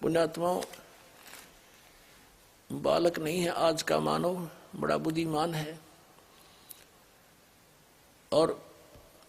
पुण्यात्माओं, बालक नहीं है आज का मानव, बड़ा बुद्धिमान है। और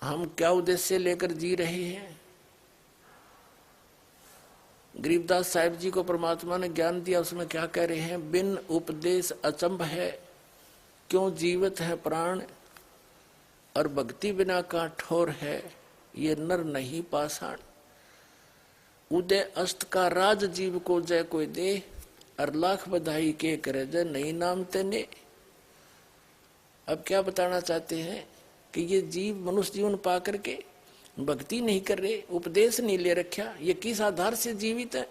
हम क्या उद्देश्य लेकर जी रहे हैं? गरीबदास साहिब जी को परमात्मा ने ज्ञान दिया, उसमें क्या कह रहे हैं? बिन उपदेश अचंभ है, क्यों जीवित है प्राण, और भक्ति बिना का ठोर है, ये नर नहीं पाषाण। उदय अस्त का राज जीव को जय कोई दे, और लाख बधाई के करे जय नहीं नाम तेने। अब क्या बताना चाहते हैं कि ये जीव मनुष्य जीवन पा करके भक्ति नहीं कर रहे, उपदेश नहीं ले रखा, ये किस आधार से जीवित है,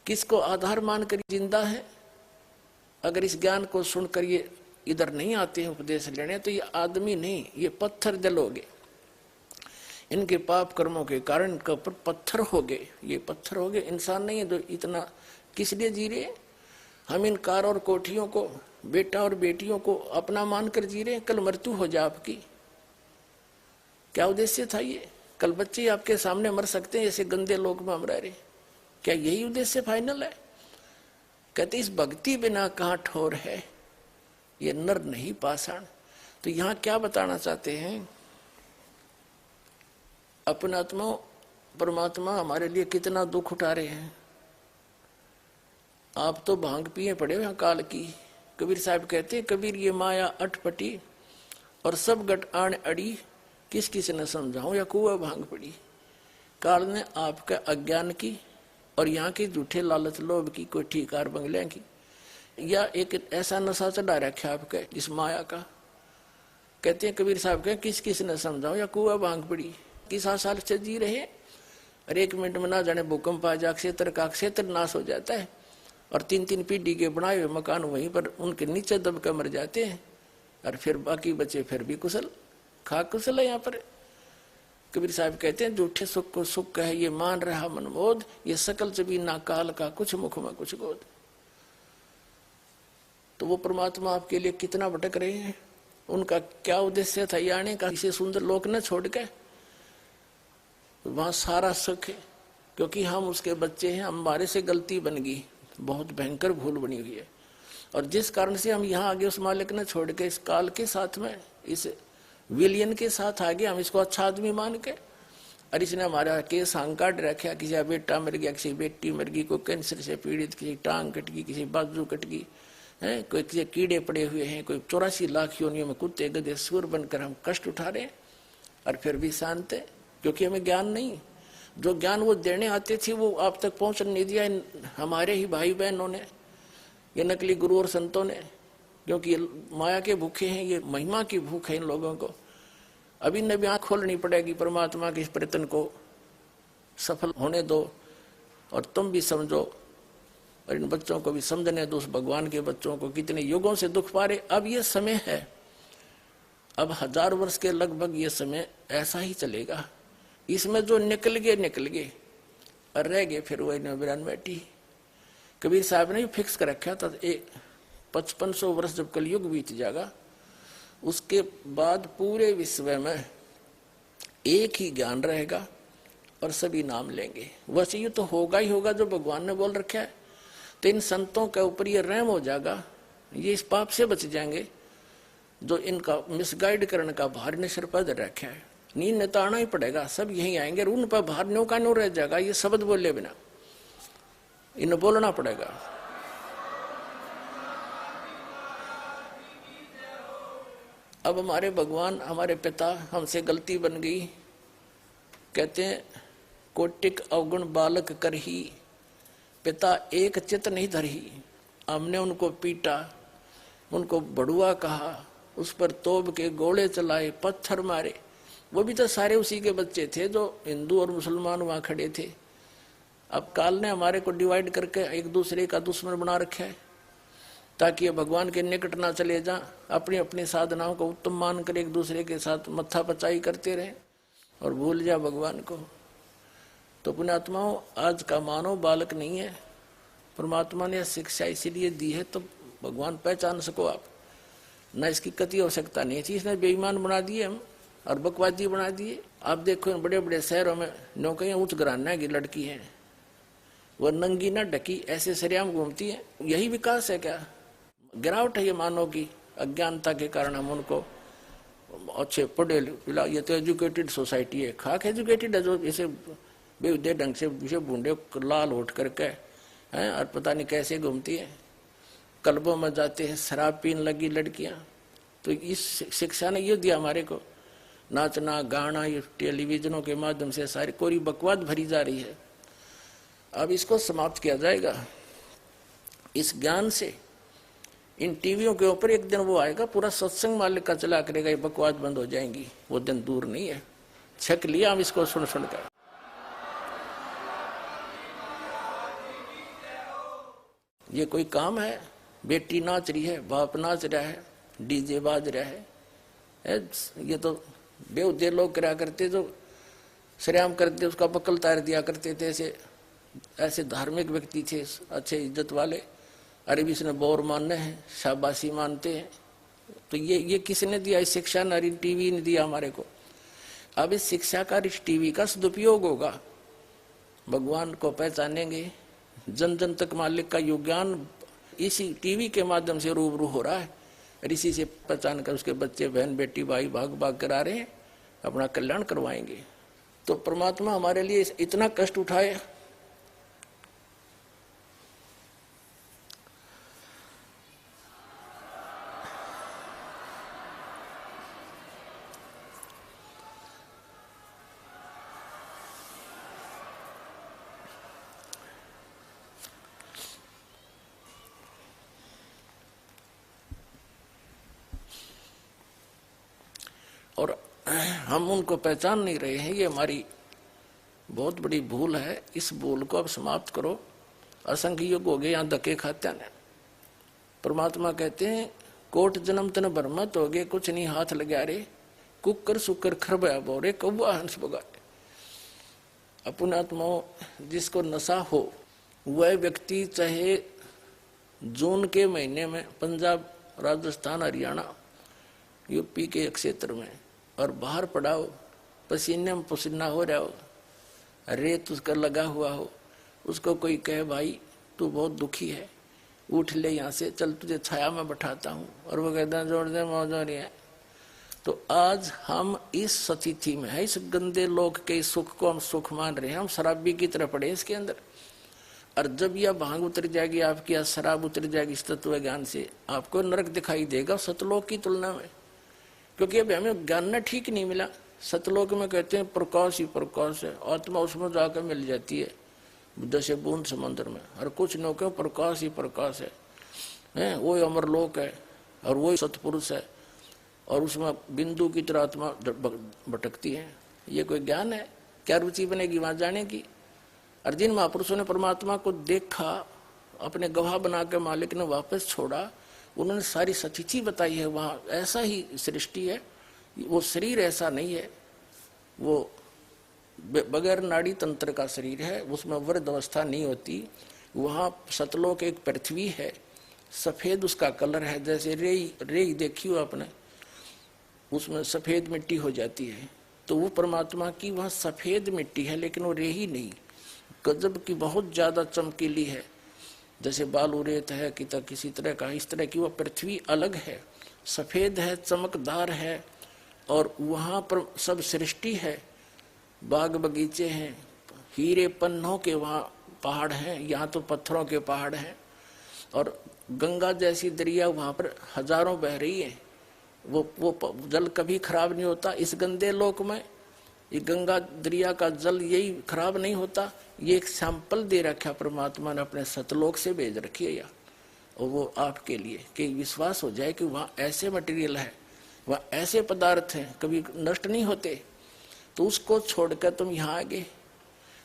किसको आधार मानकर जिंदा है? अगर इस ज्ञान को सुनकर ये इधर नहीं आते हैं उपदेश लेने, तो ये आदमी नहीं, ये पत्थर दिल हो गए। इनके पाप कर्मों के कारण इनके ऊपर पत्थर हो गए, ये पत्थर हो गए, इंसान नहीं है। जो इतना किस लिए जी रहे? हम इन कार और कोठियों को, बेटा और बेटियों को अपना मानकर जी रहे हैं। कल मृत्यु हो जाए आपकी, क्या उद्देश्य था ये? कल बच्चे आपके सामने मर सकते हैं, ऐसे गंदे लोग में हम रह रहे, क्या यही उद्देश्य फाइनल है? कहते इस भक्ति बिना कहाँ ठोर है, ये नर नहीं पाषाण। तो यहां क्या बताना चाहते हैं? अपनात्मा परमात्मा हमारे लिए कितना दुख उठा रहे हैं। आप तो भांग पिए पड़े हो काल की। कबीर साहब कहते हैं, कबीर ये माया अटपटी, और सब गट आण अड़ी, किस किस ने समझाऊं या कुआ भांग पड़ी। काल ने आपका अज्ञान की और यहाँ के झूठे लालच लोभ की, कोई ठीकार बंगले की, या एक ऐसा नशा चढ़ा रखा आपके इस माया का। कहते हैं कबीर साहब के, किस किस ने समझाऊं या कुआ भांग पड़ी। किस साल से जी रहे, और 1 मिनट में ना जाने भूकंप आ जा, क्षेत्र का क्षेत्र नाश हो जाता है, और 3-3 पीढ़ी के बनाए हुए मकान वहीं पर उनके नीचे दब कर मर जाते हैं, और फिर बाकी बचे फिर भी कुशल खा कुशल है। यहाँ पर कबीर साहब कहते हैं, झूठे सुख को सुख है ये मान रहा मनमोद, ये सकल जबी ना काल का कुछ मुख में कुछ गोद। तो वो परमात्मा आपके लिए कितना भटक रहे हैं, उनका क्या उद्देश्य था ये आने का? इसे सुंदर लोक न छोड़ के वहां सारा सुख है, क्योंकि हम उसके बच्चे हैं, हमारे से गलती बन गई, बहुत भयंकर भूल बनी हुई है, और जिस कारण से हम यहाँ आगे उस मालिक ने छोड़ के इस काल के साथ में, इस विलियन के साथ आगे, हम इसको अच्छा आदमी मान के, और इसने हमारा केस हांग काट रखा, किसी का बेटा मर गया, किसी बेटी मर गई, कोई कैंसर से पीड़ित, किसी टांग कट गई, किसी बाजू कट गई है, कोई किसी कीड़े पड़े हुए हैं, कोई 84 लाख योनियों में कुत्ते गधे सुर बनकर हम कष्ट उठा रहे हैं, और फिर भी शांत है, क्योंकि हमें ज्ञान नहीं। जो ज्ञान वो देने आते थे वो आप तक पहुंच नहीं दिया हमारे ही भाई बहनों ने, ये नकली गुरु और संतों ने, क्योंकि ये माया के भूखे हैं, ये महिमा की भूख है इन लोगों को। अभी न भी आंख खोलनी पड़ेगी, परमात्मा के इस प्रयत्न को सफल होने दो, और तुम भी समझो, और इन बच्चों को भी समझने दो, उस भगवान के बच्चों को कितने युगों से दुख पा रहे। अब ये समय है, अब 1000 वर्ष के लगभग ये समय ऐसा ही चलेगा। इसमें जो निकल गए और रह गए फिर वही नौबिरान बैठी। कबीर साहब ने फिक्स कर रखा था, 5500 वर्ष जब कलयुग बीत जाएगा, उसके बाद पूरे विश्व में एक ही ज्ञान रहेगा और सभी नाम लेंगे। वैसे ये तो होगा ही होगा जो भगवान ने बोल रखा है। तो इन संतों के ऊपर ये रहम हो जाएगा, ये इस पाप से बच जाएंगे जो इनका मिसगाइड करने का भार ने सिर पर रखा है। नींद ने तो आना ही पड़ेगा, सब यहीं आएंगे, उन पर भार न्यों का न्यों रह जाएगा। ये शब्द बोले बिना इन्हें बोलना पड़ेगा। अब हमारे भगवान, हमारे पिता, हमसे गलती बन गई। कहते हैं, कोटिक अवगुण बालक करही, पिता एक चित नहीं धरही। हमने उनको पीटा, उनको बड़ुआ कहा, उस पर तोप के गोले चलाए, पत्थर मारे। वो भी तो सारे उसी के बच्चे थे जो हिंदू और मुसलमान वहां खड़े थे। अब काल ने हमारे को डिवाइड करके एक दूसरे का दुश्मन बना रखा है, ताकि ये भगवान के निकट ना चले जा, अपनी अपनी साधनाओं को उत्तम मानकर एक दूसरे के साथ मत्था पचाई करते रहे और भूल जा भगवान को। तो पुण्यात्माओं, आज का मानव बालक नहीं है। परमात्मा ने शिक्षा इसीलिए दी है तो भगवान पहचान सको आप, न इसकी कति आवश्यकता नहीं थी। इसने बेईमान बना दिए हम और बकवादी बना दिए। आप देखो बड़े बड़े शहरों में नौकरियां उच्च घराने की लड़की है, वो नंगी ना ढकी ऐसे सरेआम घूमती है। यही विकास है क्या? गिरावट है ये मानव की। अज्ञानता के कारण हम उनको अच्छे पढ़े लिखा, ये तो एजुकेटेड सोसाइटी है, खाक एजुकेटेड है, जो इसे बेहुदे ढंग से बूढ़े लाल उठ करके हैं और पता नहीं कैसे घूमती है। क्लबों में जाते हैं, शराब पीने लगी लड़कियां। तो इस शिक्षा ने ये दिया हमारे को, नाचना गाना ये टेलीविजनों के माध्यम से सारी कोरी बकवाद भरी जा रही है। अब इसको समाप्त किया जाएगा इस ज्ञान से। इन टीवियों के ऊपर एक दिन वो आएगा, पूरा सत्संग मालिक का चला करेगा, ये बकवाद बंद हो जाएंगी। वो दिन दूर नहीं है, छक लिया हम इसको सुन सुनकर। ये कोई काम है? बेटी नाच रही है, बाप नाच रहा है, डीजे बाज रहा है। ये तो बेहुदे लोग करा करते, जो श्रेयाम करते उसका बकल तार दिया करते थे। ऐसे धार्मिक व्यक्ति थे, अच्छे इज्जत वाले। अरे भी इसने बोर मानने हैं, शाबाशी मानते हैं। तो ये किसने दिया? इस शिक्षा ने, टीवी ने दिया हमारे को। अब इस शिक्षा का, इस टीवी का सदुपयोग होगा, भगवान को पहचानेंगे, जन जन तक मालिक का योगदान इसी टीवी के माध्यम से रूबरू हो रहा है। और इसी से पहचान कर उसके बच्चे बहन बेटी भाई भाग भाग कर आ रहे हैं, अपना कल्याण करवाएंगे। तो परमात्मा हमारे लिए इतना कष्ट उठाए। और हम उनको पहचान नहीं रहे हैं, ये हमारी बहुत बड़ी भूल है। इस भूल को अब समाप्त करो। असंख्य युग हो गए यहाँ धक्के खाते हैं। परमात्मा कहते हैं कोट जन्म तन भरमत हो गए, कुछ नहीं हाथ लगा रे, कुकर सुकर खरबया बोरे, कौआ हंस बगारे। अपने आत्माओं, जिसको नशा हो वह व्यक्ति चाहे जून के महीने में पंजाब राजस्थान हरियाणा यूपी के क्षेत्र में और बाहर पड़ा हो, पसीने में पसीना हो रहा हो, रेत उसका लगा हुआ हो, उसको कोई कहे भाई तू बहुत दुखी है, उठ ले यहाँ से, चल तुझे छाया में बैठाता हूँ, और वो कहता जोड़ दे मौजो नहीं है। तो आज हम इस स्थिति में है, इस गंदे लोक के सुख को हम सुख मान रहे हैं, हम शराबी की तरह पड़े इसके अंदर। और जब यह भांग उतर जाएगी आपकी, या शराब उतर जाएगी इस तत्व ज्ञान से, आपको नरक दिखाई देगा सतलोक की तुलना में। क्योंकि अभी हमें ज्ञान न ठीक नहीं मिला। सतलोक में कहते हैं प्रकाश ही प्रकाश है, आत्मा उसमें जाकर मिल जाती है जैसे बूंद समंदर में। और कुछ नौके प्रकाश ही प्रकाश है, वही अमरलोक है और वही सतपुरुष है, और उसमें बिंदु की तरह आत्मा भटकती है। ये कोई ज्ञान है? क्या रुचि बनेगी वहां जाने की? और जिन महापुरुषों ने परमात्मा को देखा, अपने गवाह बना के मालिक ने वापस छोड़ा, उन्होंने सारी सच्ची बताई है। वहां ऐसा ही सृष्टि है, वो शरीर ऐसा नहीं है, वो बगैर नाड़ी तंत्र का शरीर है, उसमें वृद्ध अवस्था नहीं होती। वहां सतलोक एक पृथ्वी है, सफेद उसका कलर है, जैसे रेई देखी हो आपने, उसमें सफेद मिट्टी हो जाती है। तो वो परमात्मा की वहां सफेद मिट्टी है, लेकिन वो रेही नहीं, गजब की बहुत ज्यादा चमकीली है, जैसे बालू रेत है कि किसी तरह का, इस तरह की वो पृथ्वी अलग है, सफेद है, चमकदार है। और वहां पर सब सृष्टि है, बाग बगीचे हैं, हीरे पन्नों के वहां पहाड़ हैं, यहाँ तो पत्थरों के पहाड़ हैं। और गंगा जैसी दरिया वहां पर हजारों बह रही है, वो जल कभी खराब नहीं होता। इस गंदे लोक में ये गंगा दरिया का जल यही खराब नहीं होता। ये एक सैंपल दे रखा परमात्मा ने, अपने सतलोक से भेज रखी है यहाँ, और वो आपके लिए कि विश्वास हो जाए कि वहाँ ऐसे मटेरियल है, वहाँ ऐसे पदार्थ हैं, कभी नष्ट नहीं होते। तो उसको छोड़कर तुम यहाँ आ गए,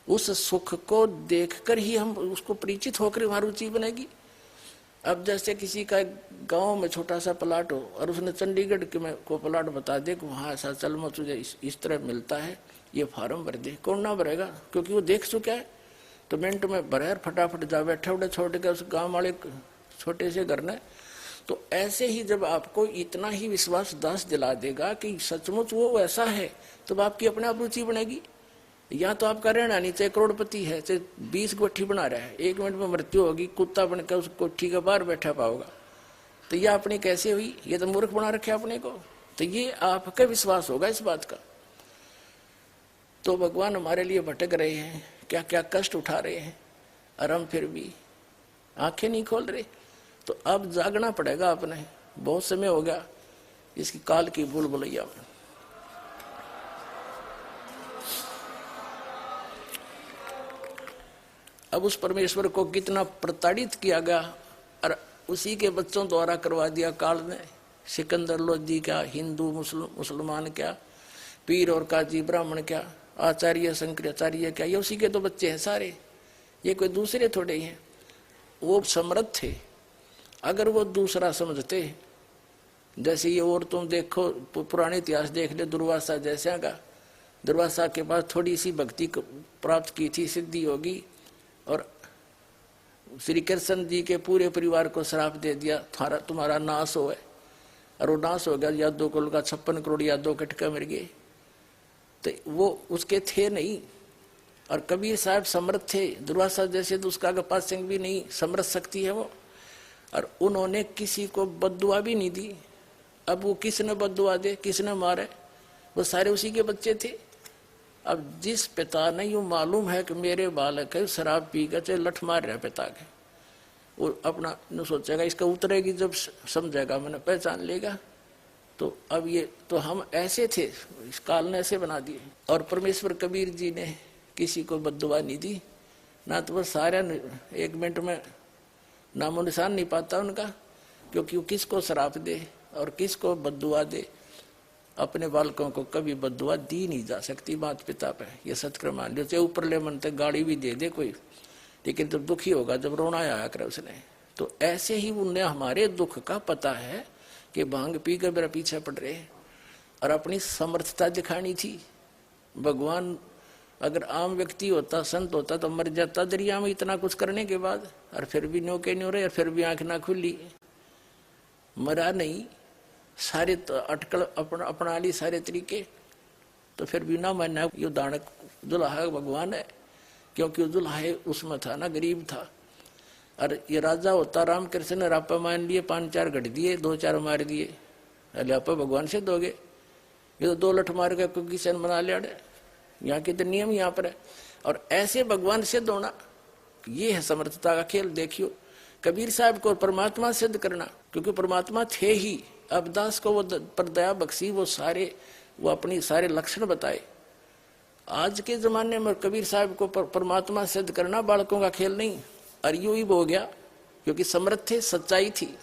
उस सुख को देखकर ही हम उसको परिचित होकर वहाँ रुचि बनेगी। अब जैसे किसी का गांव में छोटा सा प्लाट हो और उसने चंडीगढ़ के में को प्लाट बता दे कि वहाँ ऐसा चल मत तुझे इस तरह मिलता है, ये फार्म भर दे, कौन ना भरेगा? क्योंकि वो देख चुका है। तो मिनट में भरे, फटाफट जा बैठे उठे छोड़ के उस गाँव वाले छोटे से घर ने। तो ऐसे ही जब आपको इतना ही विश्वास दास दिला देगा कि सचमुच वो ऐसा है, तो आपकी अपने आप रुचि बनेगी। या तो आपका रहना नहीं, चाहे करोड़पति है, चाहे 20 कोठी बना रहा है, 1 मिनट में मृत्यु होगी, कुत्ता बनकर उस कोठी के बाहर बैठा पाओगा। तो ये अपनी कैसे हुई? ये तो मूर्ख बना रखे अपने को। तो ये आपका विश्वास होगा इस बात का। तो भगवान हमारे लिए भटक रहे हैं, क्या क्या कष्ट उठा रहे हैं, और हम फिर भी आंखें नहीं खोल रहे। तो अब जागना पड़ेगा अपने, बहुत समय हो गया इसकी काल की भूल भुलैया में। अब उस परमेश्वर को कितना प्रताड़ित किया गया, और उसी के बच्चों द्वारा करवा दिया काल ने। सिकंदर लोधी क्या, हिंदू मुसलमान क्या, पीर और काजी ब्राह्मण क्या, आचार्य शंकराचार्य क्या, ये उसी के तो बच्चे हैं सारे, ये कोई दूसरे थोड़े ही हैं। वो समर्थ थे। अगर वो दूसरा समझते, जैसे ये और तुम देखो पुराने इतिहास देख ले, दुर्वासा जैसा का, दुर्वासा के पास थोड़ी सी भक्ति प्राप्त की थी, सिद्धि होगी, और श्री कृष्ण जी के पूरे परिवार को श्राप दे दिया, तुम्हारा नाश हो है। और वो नाश हो गया, यादव कुल का 56 करोड़ यादव कटका मर गए। तो वो उसके थे नहीं। और कबीर साहब समर्थ थे, दुर्वासा जैसे तो उसका पास सिंह भी नहीं, समर्थ शक्ति है वो। और उन्होंने किसी को बद्दुआ भी नहीं दी। अब वो किसने बद्दुआ दे, किसने मारे, वो सारे उसी के बच्चे थे। अब जिस पिता ने यूं मालूम है कि मेरे बालक है शराब पी कर चाहे लठ मार रहा पिता के, वो अपना न सोचेगा, इसका उतरेगी जब समझेगा, मैंने पहचान लेगा। तो अब ये तो हम ऐसे थे, इस काल ने ऐसे बना दिए। और परमेश्वर कबीर जी ने किसी को बद्दुआ नहीं दी, ना तो वो सारा 1 मिनट में नामो निशान नहीं पाता उनका, क्योंकि वो किसको श्राप दे और किसको बद्दुआ दे, अपने बालकों को कभी बद्दुआ दी नहीं जा सकती माता पिता पे। ये सत्य मान लो, चाहे ऊपर ले मन तक गाड़ी भी दे दे कोई, लेकिन जब दुखी होगा, जब रोना आया करे उसने। तो ऐसे ही उन्हें हमारे दुख का पता है कि भांग पी कर मेरा पीछे पड़ रहे हैं, और अपनी समर्थता दिखानी थी। भगवान अगर आम व्यक्ति होता, संत होता, तो मर जाता दरिया में इतना कुछ करने के बाद, और फिर भी न्यो के न्यो रहे, और फिर भी आंख ना खुली। मरा नहीं, सारे तो अटकल अपना ली सारे तरीके, तो फिर भी ना मानना ये दानक दुल्हा भगवान है, क्योंकि दुल्हा उसमें था ना, गरीब था। और ये राजा होता रामकृष्ण ने रापा मान लिए, 5-4 घट दिए, 2-4 मार दिए, अरे आप भगवान से दोगे? ये तो 2 लठ मार के कोई किसान बना लिया। यहाँ के तो नियम यहाँ पर है। और ऐसे भगवान से दोना, ये है समर्थता का खेल। देखियो कबीर साहब को परमात्मा सिद्ध करना, क्योंकि परमात्मा थे ही। अब दास को वो पर दया बख्शी, वो अपनी सारे लक्षण बताए। आज के जमाने में कबीर साहब को परमात्मा सिद्ध करना बालकों का खेल नहीं, और यूं ही हो गया, क्योंकि समर्थ थे, सच्चाई थी।